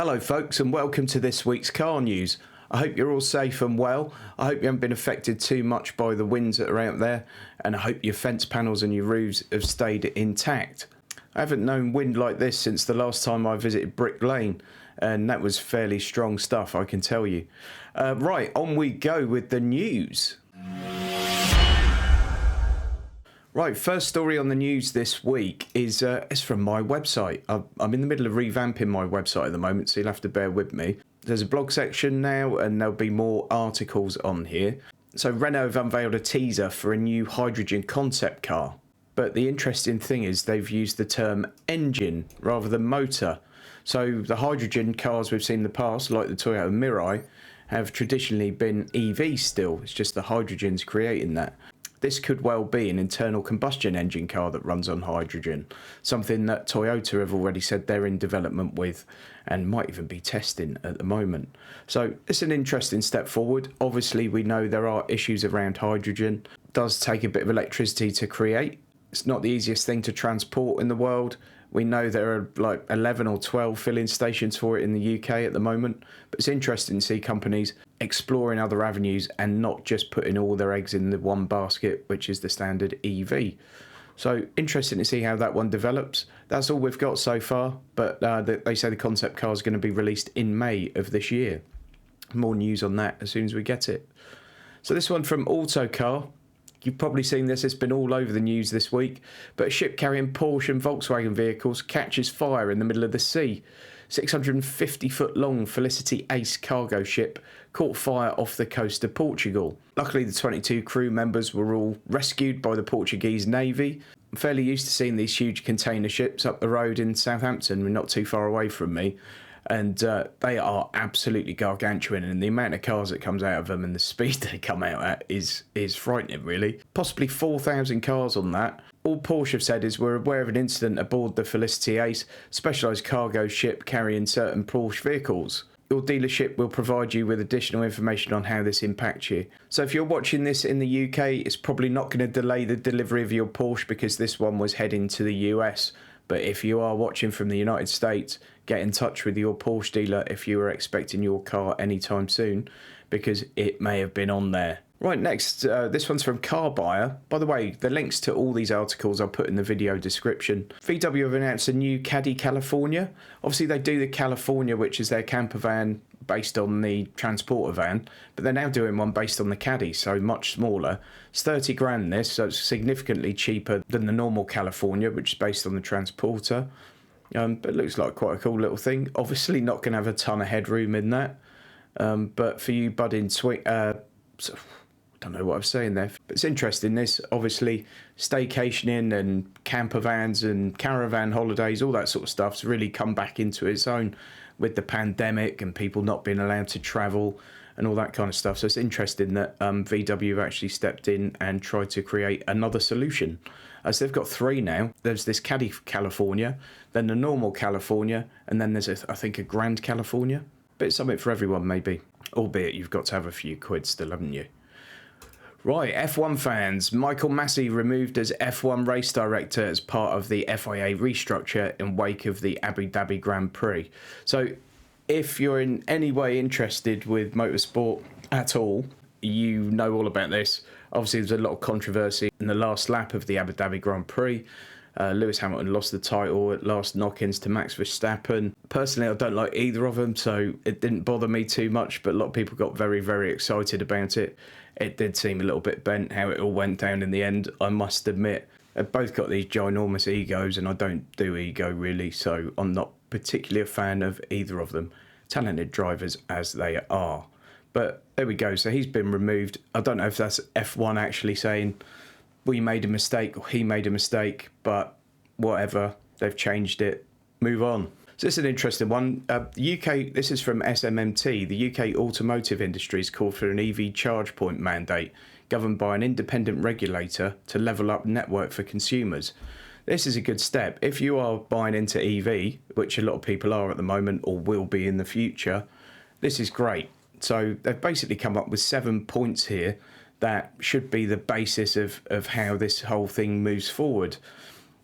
Hello folks, and welcome to this week's car news. I hope you're all safe and well. I hope you haven't been affected too much by the winds that are out there, and I hope your fence panels and your roofs have stayed intact. I haven't known wind like this since the last time I visited Brick Lane, and that was fairly strong stuff, I can tell you. Right, on we go with the news. Right, first story on the news this week is from my website. I'm in the middle of revamping my website at the moment, so you'll have to bear with me. There's a blog section now, and there'll be more articles on here. So Renault have unveiled a teaser for a new hydrogen concept car. But the interesting thing is they've used the term engine rather than motor. So the hydrogen cars we've seen in the past, like the Toyota Mirai, have traditionally been EV still. It's just the hydrogen's creating that. This could well be an internal combustion engine car that runs on hydrogen, something that Toyota have already said they're in development with and might even be testing at the moment. So it's an interesting step forward. Obviously, we know there are issues around hydrogen. It does take a bit of electricity to create. It's not the easiest thing to transport in the world. We know there are like 11 or 12 filling stations for it in the UK at the moment, but it's interesting to see companies exploring other avenues and not just putting all their eggs in the one basket, which is the standard EV. So interesting to see how that one develops. That's all we've got so far, but they say the concept car is going to be released in May of this year. More news on that as soon as we get it. So this one from Autocar. You've probably seen this, it's been all over the news this week, but a ship carrying Porsche and Volkswagen vehicles catches fire in the middle of the sea. 650-foot long Felicity Ace cargo ship caught fire off the coast of Portugal. Luckily, the 22 crew members were all rescued by the Portuguese Navy. I'm fairly used to seeing these huge container ships up the road in Southampton, not too far away from me. And they are absolutely gargantuan, and the amount of cars that comes out of them and the speed they come out at is frightening, really. Possibly 4,000 cars on that. All Porsche have said is we're aware of an incident aboard the Felicity Ace, specialised cargo ship carrying certain Porsche vehicles. Your dealership will provide you with additional information on how this impacts you. So if you're watching this in the UK, it's probably not going to delay the delivery of your Porsche because this one was heading to the US. But if you are watching from the United States, get in touch with your Porsche dealer if you are expecting your car anytime soon, because it may have been on there. Right, next, this one's from Car Buyer. By the way, the links to all these articles I'll put in the video description. VW have announced a new Caddy California. Obviously, they do the California, which is their camper van based on the transporter van, but they're now doing one based on the Caddy, so much smaller. It's 30 grand this, so it's significantly cheaper than the normal California, which is based on the transporter. But it looks like quite a cool little thing. Obviously not going to have a ton of headroom in that, but for you budding I don't know what I'm saying there, but it's interesting. This obviously staycationing and camper vans and caravan holidays, all that sort of stuff's really come back into its own with the pandemic and people not being allowed to travel and all that kind of stuff. So it's interesting that VW have actually stepped in and tried to create another solution. So they've got three now. There's this Caddy California, then the normal California, and then there's, I think, a Grand California. But it's something for everyone, maybe. Albeit you've got to have a few quid still, haven't you? Right, F1 fans. Michael Massey removed as F1 race director as part of the FIA restructure in wake of the Abu Dhabi Grand Prix. So if you're in any way interested with motorsport at all, you know all about this. Obviously, there's a lot of controversy in the last lap of the Abu Dhabi Grand Prix. Lewis Hamilton lost the title at last knock-ins to Max Verstappen. Personally, I don't like either of them, so it didn't bother me too much, but a lot of people got very, very excited about it. It did seem a little bit bent how it all went down in the end, I must admit. They've both got these ginormous egos, and I don't do ego really, so I'm not particularly a fan of either of them. Talented drivers as they are. But there we go, so he's been removed. I don't know if that's F1 actually saying we made a mistake or he made a mistake, but whatever, they've changed it. Move on. So this is an interesting one. The UK, this is from SMMT, the UK automotive industry has called for an EV charge point mandate governed by an independent regulator to level up network for consumers. This is a good step. If you are buying into EV, which a lot of people are at the moment or will be in the future, this is great. So they've basically come up with 7 points here that should be the basis of how this whole thing moves forward.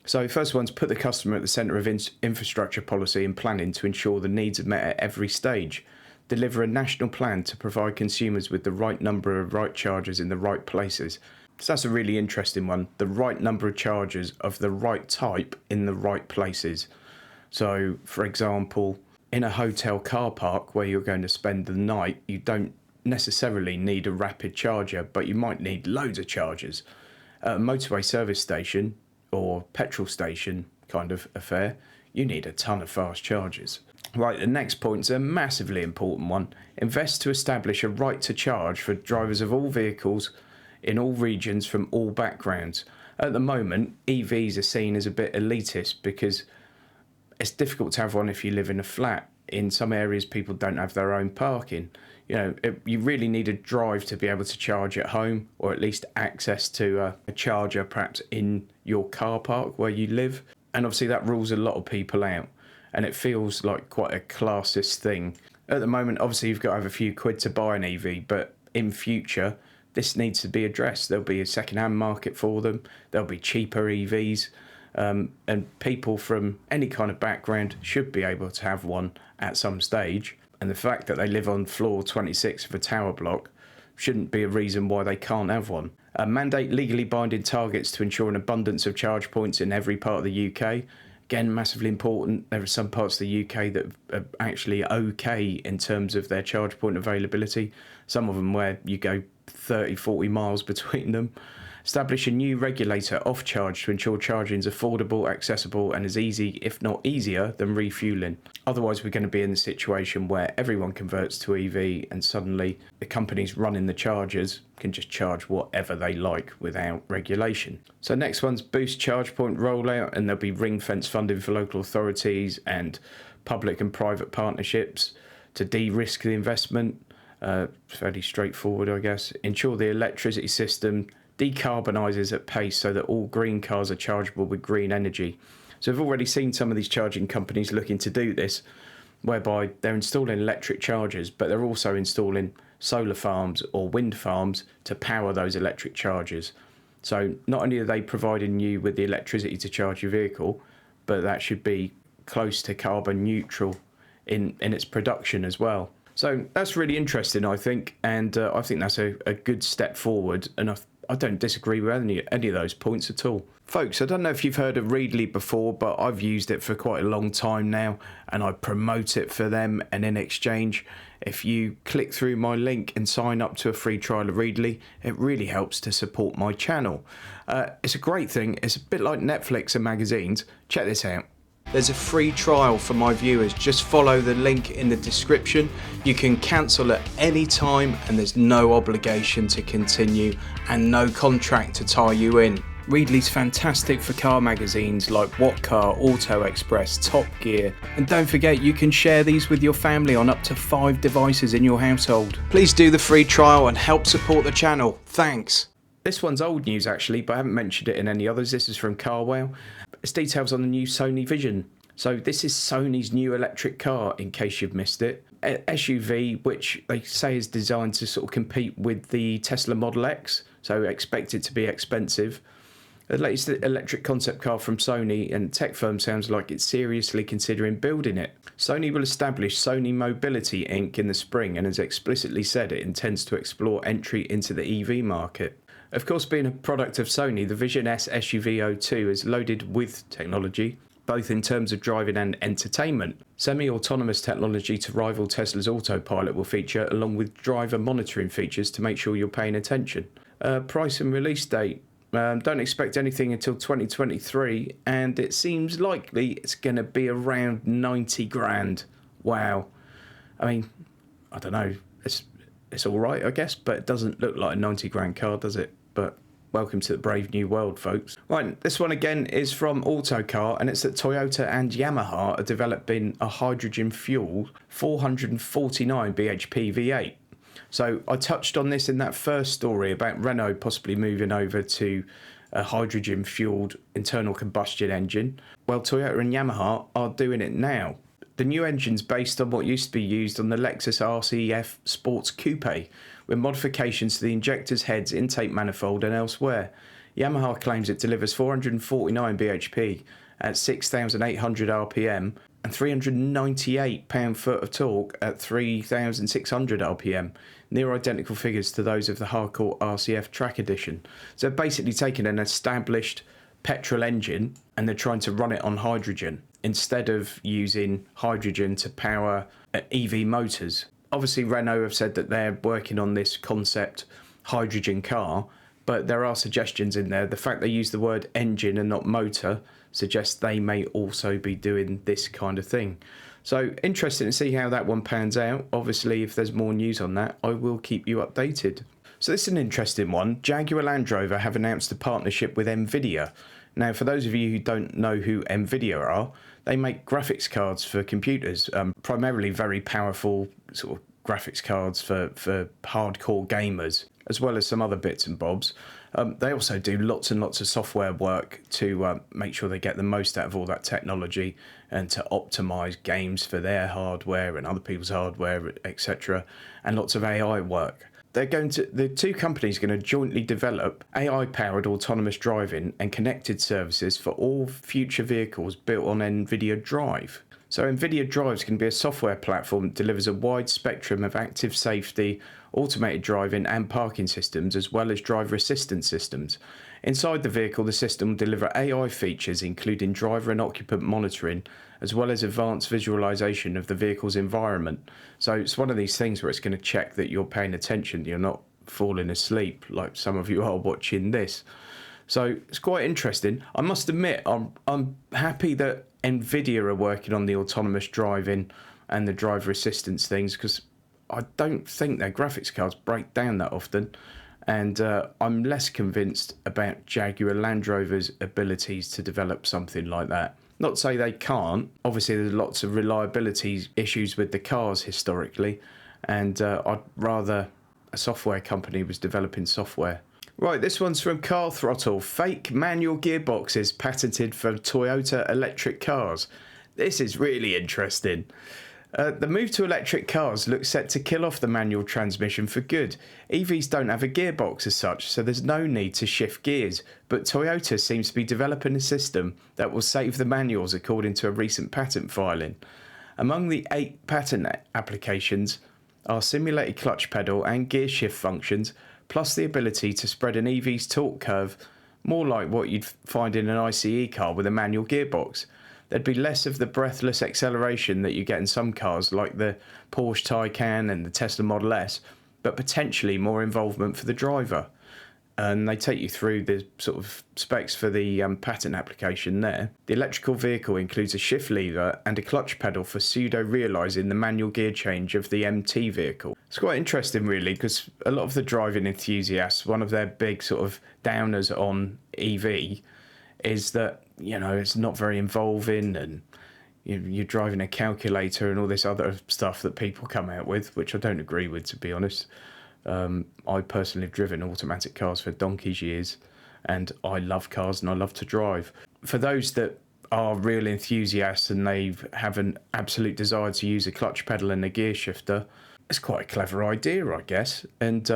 So first one's put the customer at the centre of infrastructure policy and planning to ensure the needs are met at every stage. Deliver a national plan to provide consumers with the right number of right chargers in the right places. So that's a really interesting one. The right number of chargers of the right type in the right places. So, for example, in a hotel car park where you're going to spend the night, you don't necessarily need a rapid charger, but you might need loads of chargers. At a motorway service station or petrol station kind of affair, you need a ton of fast chargers. Right, the next point's a massively important one. Invest to establish a right to charge for drivers of all vehicles in all regions from all backgrounds. At the moment, EVs are seen as a bit elitist because it's difficult to have one if you live in a flat. In some areas, people don't have their own parking. You really need a drive to be able to charge at home, or at least access to a charger perhaps in your car park where you live. And obviously that rules a lot of people out, and it feels like quite a classist thing. At the moment, obviously you've got to have a few quid to buy an EV, but in future, this needs to be addressed. There'll be a second-hand market for them. There'll be cheaper EVs. And people from any kind of background should be able to have one at some stage. And the fact that they live on floor 26 of a tower block shouldn't be a reason why they can't have one. Mandate legally binding targets to ensure an abundance of charge points in every part of the UK. Again, massively important. There are some parts of the UK that are actually okay in terms of their charge point availability. Some of them where you go 30, 40 miles between them. Establish a new regulator off charge to ensure charging is affordable, accessible and as easy, if not easier, than refueling. Otherwise we're going to be in the situation where everyone converts to EV and suddenly the companies running the chargers can just charge whatever they like without regulation. So next one's boost charge point rollout, and there'll be ring fence funding for local authorities and public and private partnerships to de-risk the investment. Fairly straightforward, I guess. Ensure the electricity system decarbonises at pace so that all green cars are chargeable with green energy. So we've already seen some of these charging companies looking to do this, whereby they're installing electric chargers, but they're also installing solar farms or wind farms to power those electric chargers. So not only are they providing you with the electricity to charge your vehicle, but that should be close to carbon neutral in its production as well. So that's really interesting, I think, and I think that's a good step forward, and I don't disagree with any of those points at all. Folks, I don't know if you've heard of Readly before, but I've used it for quite a long time now, and I promote it for them, and in exchange, if you click through my link and sign up to a free trial of Readly, it really helps to support my channel. It's a great thing. It's a bit like Netflix and magazines. Check this out. There's a free trial for my viewers. Just follow the link in the description. You can cancel at any time and there's no obligation to continue and no contract to tie you in. Readly's fantastic for car magazines like What Car, Auto Express, Top Gear, and don't forget you can share these with your family on up to 5 devices in your household. Please do the free trial and help support the channel. Thanks. This one's old news actually, but I haven't mentioned it in any others. This is from CarWow. It's details on the new Sony Vision. So this is Sony's new electric car, in case you've missed it. SUV, which they say is designed to sort of compete with the Tesla Model X, so expect it to be expensive. The latest electric concept car from Sony, and tech firm sounds like it's seriously considering building it. Sony will establish Sony Mobility Inc. in the spring and has explicitly said it intends to explore entry into the EV market. Of course, being a product of Sony, the Vision S SUV 02 is loaded with technology, both in terms of driving and entertainment. Semi-autonomous technology to rival Tesla's autopilot will feature, along with driver monitoring features to make sure you're paying attention. Price and release date. Don't expect anything until 2023, and it seems likely it's going to be around 90 grand. Wow. I mean, I don't know. It's all right, I guess, but it doesn't look like a 90 grand car, does it? But welcome to the brave new world, folks. Right, this one again is from Autocar, and it's that Toyota and Yamaha are developing a hydrogen-fueled 449 bhp V8. So I touched on this in that first story about Renault possibly moving over to a hydrogen-fueled internal combustion engine. Well, Toyota and Yamaha are doing it now. The new engine's based on what used to be used on the Lexus RCF Sports Coupe, with modifications to the injector's heads, intake manifold and elsewhere. Yamaha claims it delivers 449 bhp at 6,800 rpm and 398 pound-foot of torque at 3,600 rpm, near identical figures to those of the hardcore RCF Track Edition. So basically taking an established petrol engine and they're trying to run it on hydrogen instead of using hydrogen to power EV motors. Obviously Renault have said that they're working on this concept hydrogen car, but there are suggestions in there. The fact they use the word engine and not motor suggests they may also be doing this kind of thing. So interesting to see how that one pans out. Obviously, if there's more news on that, I will keep you updated. So this is an interesting one. Jaguar Land Rover have announced a partnership with Nvidia. Now, for those of you who don't know who Nvidia are, they make graphics cards for computers, primarily very powerful sort of graphics cards for hardcore gamers, as well as some other bits and bobs. They also do lots and lots of software work to make sure they get the most out of all that technology and to optimize games for their hardware and other people's hardware, etc. And lots of AI work. The two companies are going to jointly develop AI-powered autonomous driving and connected services for all future vehicles built on Nvidia Drive. So Nvidia Drive can be a software platform that delivers a wide spectrum of active safety, automated driving and parking systems, as well as driver assistance systems. Inside the vehicle, the system will deliver AI features including driver and occupant monitoring, as well as advanced visualization of the vehicle's environment. So it's one of these things where it's going to check that you're paying attention, you're not falling asleep like some of you are watching this. So it's quite interesting. I must admit, I'm happy that Nvidia are working on the autonomous driving and the driver assistance things, because I don't think their graphics cards break down that often. And I'm less convinced about Jaguar Land Rover's abilities to develop something like that. Not to say they can't. Obviously, there's lots of reliability issues with the cars historically, and I'd rather a software company was developing software. Right, this one's from Car Throttle. Fake manual gearboxes patented for Toyota electric cars. This is really interesting. The move to electric cars looks set to kill off the manual transmission for good. EVs don't have a gearbox as such, so there's no need to shift gears, but Toyota seems to be developing a system that will save the manuals according to a recent patent filing. Among the 8 patent applications are simulated clutch pedal and gear shift functions, plus the ability to spread an EV's torque curve more like what you'd find in an ICE car with a manual gearbox. There'd be less of the breathless acceleration that you get in some cars like the Porsche Taycan and the Tesla Model S, but potentially more involvement for the driver. And they take you through the sort of specs for the patent application there. The electrical vehicle includes a shift lever and a clutch pedal for pseudo-realising the manual gear change of the MT vehicle. It's quite interesting really, because a lot of the driving enthusiasts, one of their big sort of downers on EV is that, you know, it's not very involving and you're driving a calculator and all this other stuff that people come out with, which I don't agree with, to be honest. I personally have driven automatic cars for donkey's years, and I love cars and I love to drive. For those that are real enthusiasts and they have an absolute desire to use a clutch pedal and a gear shifter, it's quite a clever idea, I guess. And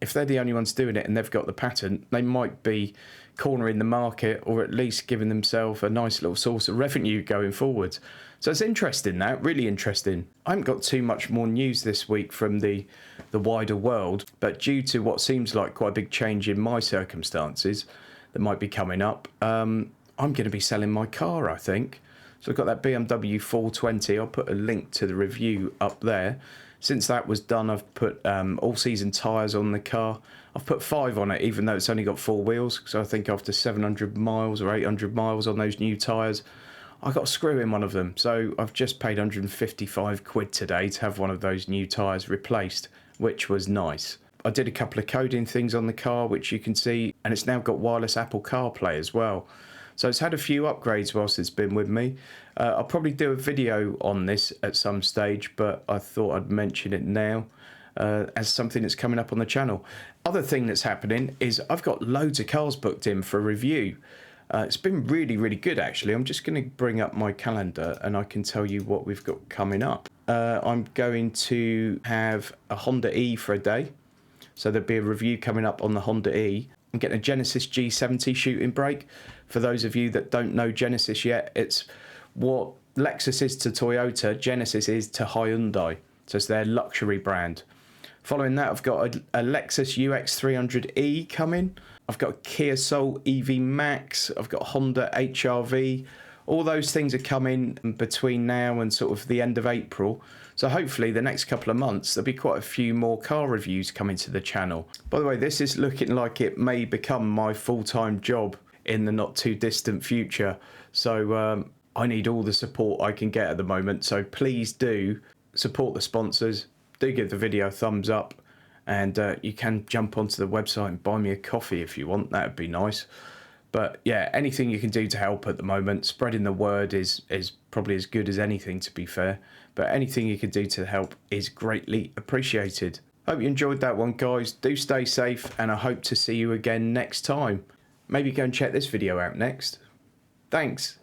if they're the only ones doing it and they've got the patent, they might be cornering the market, or at least giving themselves a nice little source of revenue going forward. So it's interesting, that really interesting. I haven't got too much more news this week from the wider world, but due to what seems like quite a big change in my circumstances that might be coming up, I'm going to be selling my car, I think. So I've got that BMW 420. I'll put a link to the review up there. Since that was done, I've put all-season tyres on the car. I've put 5 on it, even though it's only got 4 wheels, because I think after 700 miles or 800 miles on those new tyres, I got a screw in one of them. So I've just paid 155 quid today to have one of those new tyres replaced, which was nice. I did a couple of coding things on the car, which you can see, and it's now got wireless Apple CarPlay as well. So it's had a few upgrades whilst it's been with me. I'll probably do a video on this at some stage, but I thought I'd mention it now as something that's coming up on the channel. Other thing that's happening is I've got loads of cars booked in for review. It's been really, really good, actually. I'm just going to bring up my calendar and I can tell you what we've got coming up. I'm going to have a Honda E for a day. So there'll be a review coming up on the Honda E. I'm getting a Genesis G70 shooting brake. For those of you that don't know Genesis yet, it's what Lexus is to Toyota, Genesis is to Hyundai. So it's their luxury brand. Following that, I've got a Lexus UX300E coming. I've got a Kia Soul EV Max. I've got Honda HR-V. All those things are coming between now and sort of the end of April. So hopefully the next couple of months, there'll be quite a few more car reviews coming to the channel. By the way, this is looking like it may become my full-time job in the not too distant future. So I need all the support I can get at the moment. So please do support the sponsors. Do give the video a thumbs up. And you can jump onto the website and buy me a coffee if you want. That would be nice. But yeah, anything you can do to help at the moment. Spreading the word is probably as good as anything, to be fair. But anything you can do to help is greatly appreciated. Hope you enjoyed that one, guys. Do stay safe, and I hope to see you again next time. Maybe go and check this video out next. Thanks.